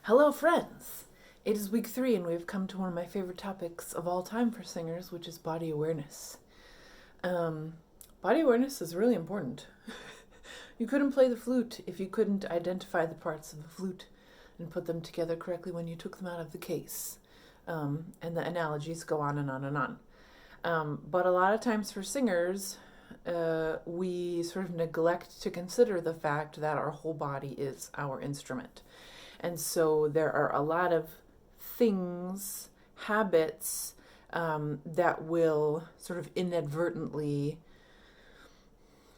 Hello, friends! It is week 3, and we've come to one of my favorite topics of all time for singers, which is body awareness. Um, Body awareness is really important. You couldn't play the flute if you couldn't identify the parts of the flute and put them together correctly when you took them out of the case. And the analogies go on and on and on. But a lot of times for singers, we sort of neglect to consider the fact that our whole body is our instrument. And so there are a lot of things, habits, that will sort of inadvertently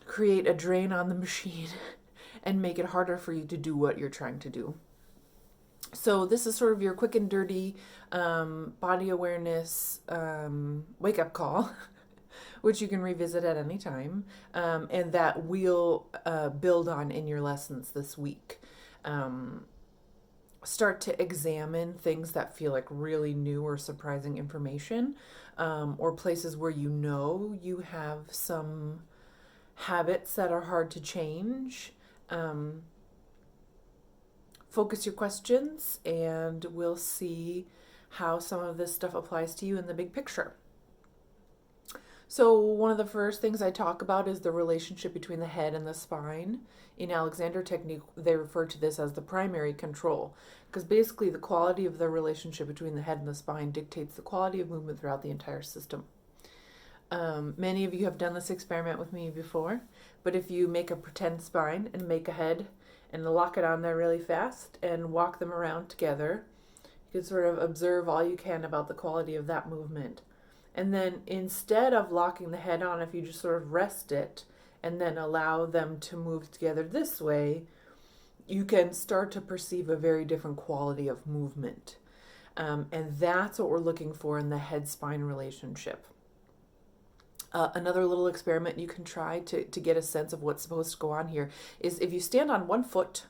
create a drain on the machine and make it harder for you to do what you're trying to do. So this is sort of your quick and dirty body awareness wake up call, which you can revisit at any time, and that we'll build on in your lessons this week. Start to examine things that feel like really new or surprising information, or places where you have some habits that are hard to change. Focus your questions, and we'll see how some of this stuff applies to you in the big picture. So one of the first things I talk about is the relationship between the head and the spine. In Alexander technique, they refer to this as the primary control, because basically the quality of the relationship between the head and the spine dictates the quality of movement throughout the entire system. Many of you have done this experiment with me before, but if you make a pretend spine and make a head and lock it on there really fast and walk them around together, you can sort of observe all you can about the quality of that movement. And then instead of locking the head on, if you just sort of rest it and then allow them to move together this way, you can start to perceive a very different quality of movement. And that's what we're looking for in the head-spine relationship. Another little experiment you can try to get a sense of what's supposed to go on here is if you stand on one foot,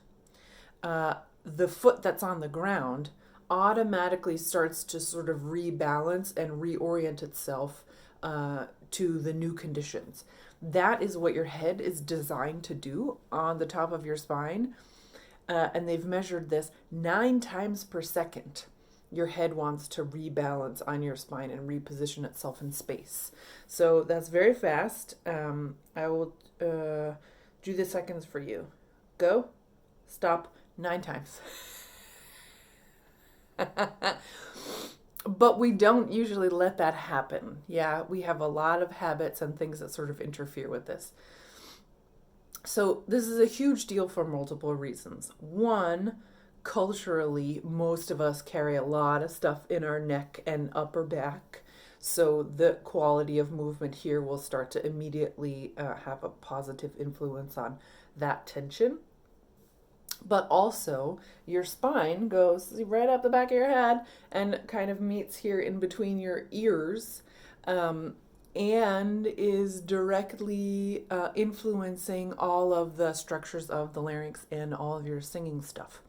the foot that's on the ground automatically starts to sort of rebalance and reorient itself to the new conditions. That is what your head is designed to do on the top of your spine. And they've measured this 9 times per second. Your head wants to rebalance on your spine and reposition itself in space. So that's very fast. I will do the seconds for you. Go, stop, 9 times. But we don't usually let that happen. Yeah, we have a lot of habits and things that sort of interfere with this. So this is a huge deal for multiple reasons. One, culturally, most of us carry a lot of stuff in our neck and upper back. So the quality of movement here will start to immediately have a positive influence on that tension. But also, your spine goes right up the back of your head and kind of meets here in between your ears, and is directly influencing all of the structures of the larynx and all of your singing stuff.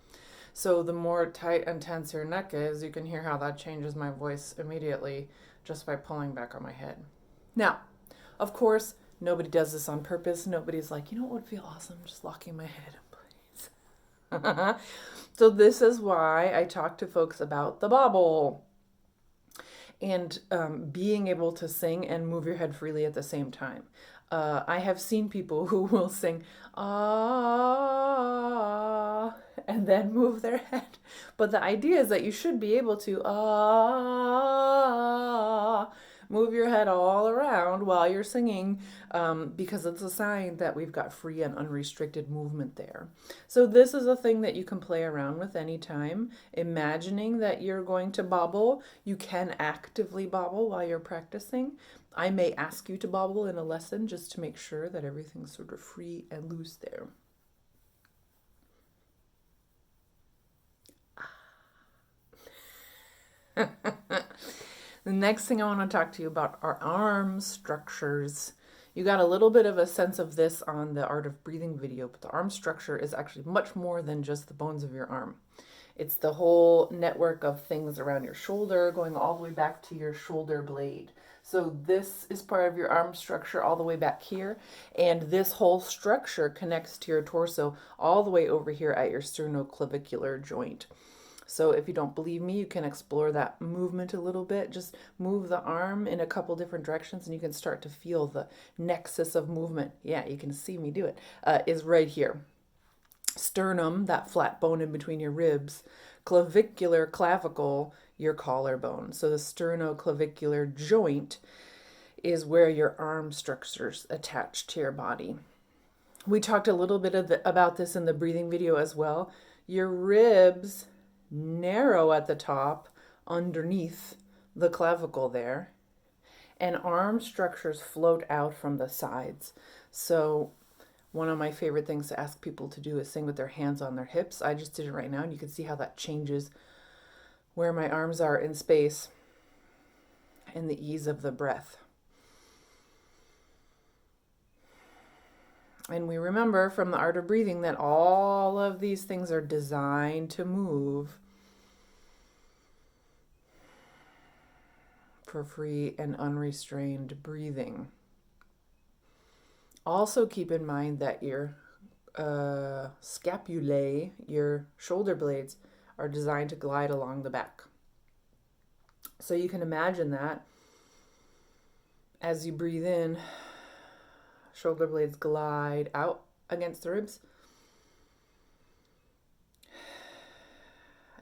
So the more tight and tense your neck is, you can hear how that changes my voice immediately just by pulling back on my head. Now, of course, nobody does this on purpose. Nobody's like, you know what would feel awesome? Just locking my head in place. So this is why I talk to folks about the bobble and being able to sing and move your head freely at the same time. I have seen people who will sing, ah, and then move their head. But the idea is that you should be able to, ah, move your head all around while you're singing, because it's a sign that we've got free and unrestricted movement there. So this is a thing that you can play around with anytime. Imagining that you're going to bobble, you can actively bobble while you're practicing. I may ask you to bobble in a lesson just to make sure that everything's sort of free and loose there. The next thing I want to talk to you about are arm structures. You got a little bit of a sense of this on the Art of Breathing video, but the arm structure is actually much more than just the bones of your arm. It's the whole network of things around your shoulder, going all the way back to your shoulder blade. So this is part of your arm structure all the way back here, and this whole structure connects to your torso all the way over here at your sternoclavicular joint. So if you don't believe me, you can explore that movement a little bit. Just move the arm in a couple different directions and you can start to feel the nexus of movement. Yeah, you can see me do it. Is right here. Sternum, that flat bone in between your ribs. Clavicular, clavicle, your collarbone. So the sternoclavicular joint is where your arm structure's attached to your body. We talked a little bit about this in the breathing video as well. Your ribs narrow at the top underneath the clavicle there, and arm structures float out from the sides. So one of my favorite things to ask people to do is sing with their hands on their hips. I just did it right now, and you can see how that changes where my arms are in space and the ease of the breath. And we remember from the art of breathing that all of these things are designed to move for free and unrestrained breathing. Also keep in mind that your scapulae, your shoulder blades, are designed to glide along the back. So you can imagine that as you breathe in, shoulder blades glide out against the ribs.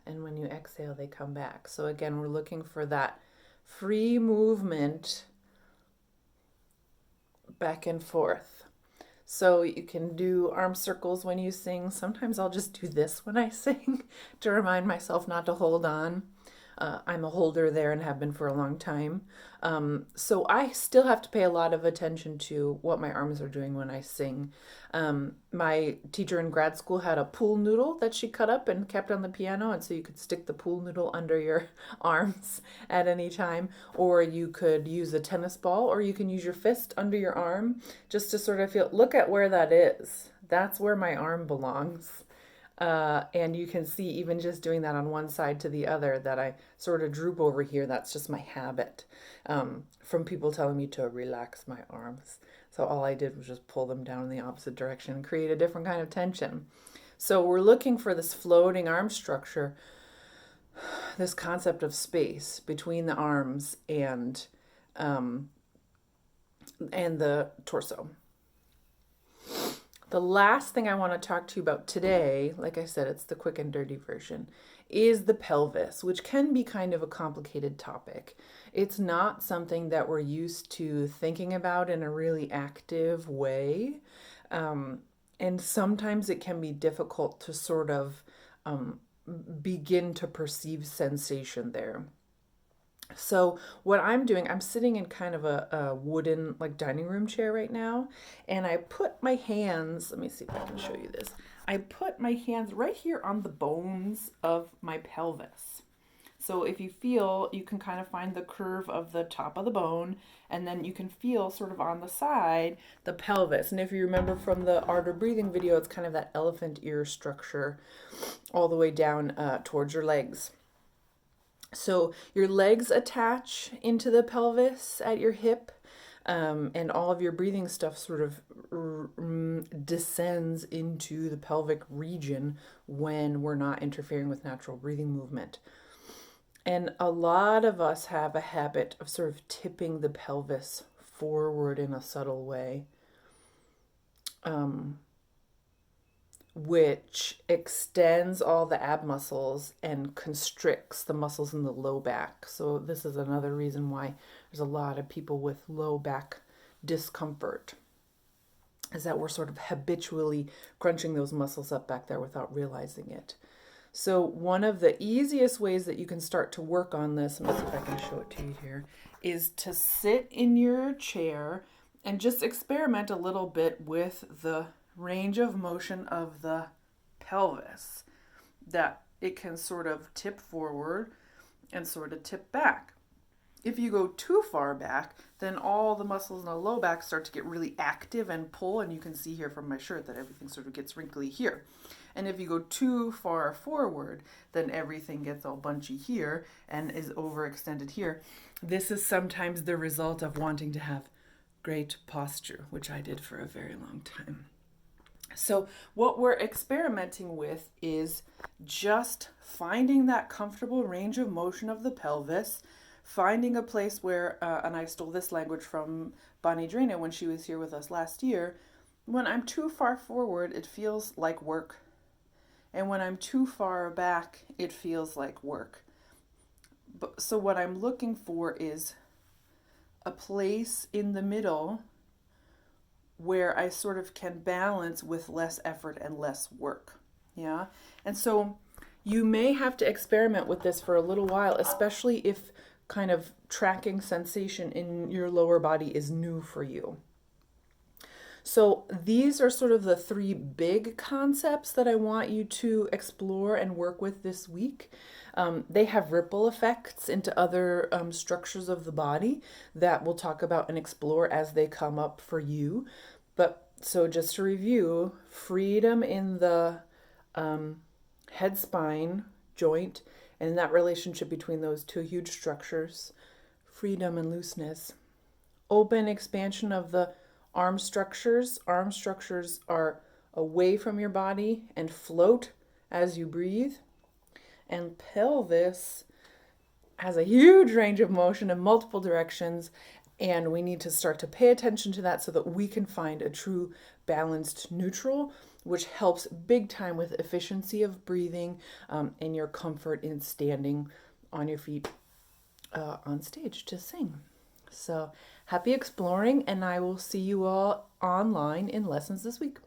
And when you exhale, they come back. So again, we're looking for that free movement back and forth. So you can do arm circles when you sing. Sometimes I'll just do this when I sing to remind myself not to hold on. I'm a holder there and have been for a long time. So I still have to pay a lot of attention to what my arms are doing when I sing. My teacher in grad school had a pool noodle that she cut up and kept on the piano, and so you could stick the pool noodle under your arms at any time, or you could use a tennis ball, or you can use your fist under your arm just to sort of feel, look at where that is. That's where my arm belongs. And you can see even just doing that on one side to the other that I sort of droop over here. That's just my habit from people telling me to relax my arms. So all I did was just pull them down in the opposite direction and create a different kind of tension. So we're looking for this floating arm structure, this concept of space between the arms and the torso. The last thing I want to talk to you about today, like I said, it's the quick and dirty version, is the pelvis, which can be kind of a complicated topic. It's not something that we're used to thinking about in a really active way. And sometimes it can be difficult to sort of begin to perceive sensation there. So what I'm doing, I'm sitting in kind of a wooden like dining room chair right now, and I put my hands, let me see if I can show you this. I put my hands right here on the bones of my pelvis. So if you feel, you can kind of find the curve of the top of the bone, and then you can feel sort of on the side the pelvis. And if you remember from the art of breathing video, it's kind of that elephant ear structure all the way down towards your legs. So your legs attach into the pelvis at your hip, and all of your breathing stuff sort of descends into the pelvic region when we're not interfering with natural breathing movement. And a lot of us have a habit of sort of tipping the pelvis forward in a subtle way, which extends all the ab muscles and constricts the muscles in the low back. So this is another reason why there's a lot of people with low back discomfort, is that we're sort of habitually crunching those muscles up back there without realizing it. So one of the easiest ways that you can start to work on this, let me see if I can show it to you here, is to sit in your chair and just experiment a little bit with the range of motion of the pelvis, that it can sort of tip forward and sort of tip back. If you go too far back, then all the muscles in the low back start to get really active and pull, and you can see here from my shirt that everything sort of gets wrinkly here. And if you go too far forward, then everything gets all bunchy here and is overextended here. This is sometimes the result of wanting to have great posture, which I did for a very long time. So what we're experimenting with is just finding that comfortable range of motion of the pelvis, finding a place where, and I stole this language from Bonnie Drina when she was here with us last year, when I'm too far forward, it feels like work. And when I'm too far back, it feels like work. So what I'm looking for is a place in the middle where I sort of can balance with less effort and less work. Yeah. And so you may have to experiment with this for a little while, especially if kind of tracking sensation in your lower body is new for you. So these are sort of the three big concepts that I want you to explore and work with this week. They have ripple effects into other structures of the body that we'll talk about and explore as they come up for you. But so just to review, freedom in the head spine joint and that relationship between those two huge structures, freedom and looseness. Open expansion of the arm structures. Arm structures are away from your body and float as you breathe. And pelvis has a huge range of motion in multiple directions, and we need to start to pay attention to that so that we can find a true balanced neutral, which helps big time with efficiency of breathing and your comfort in standing on your feet on stage to sing. So happy exploring, and I will see you all online in lessons this week.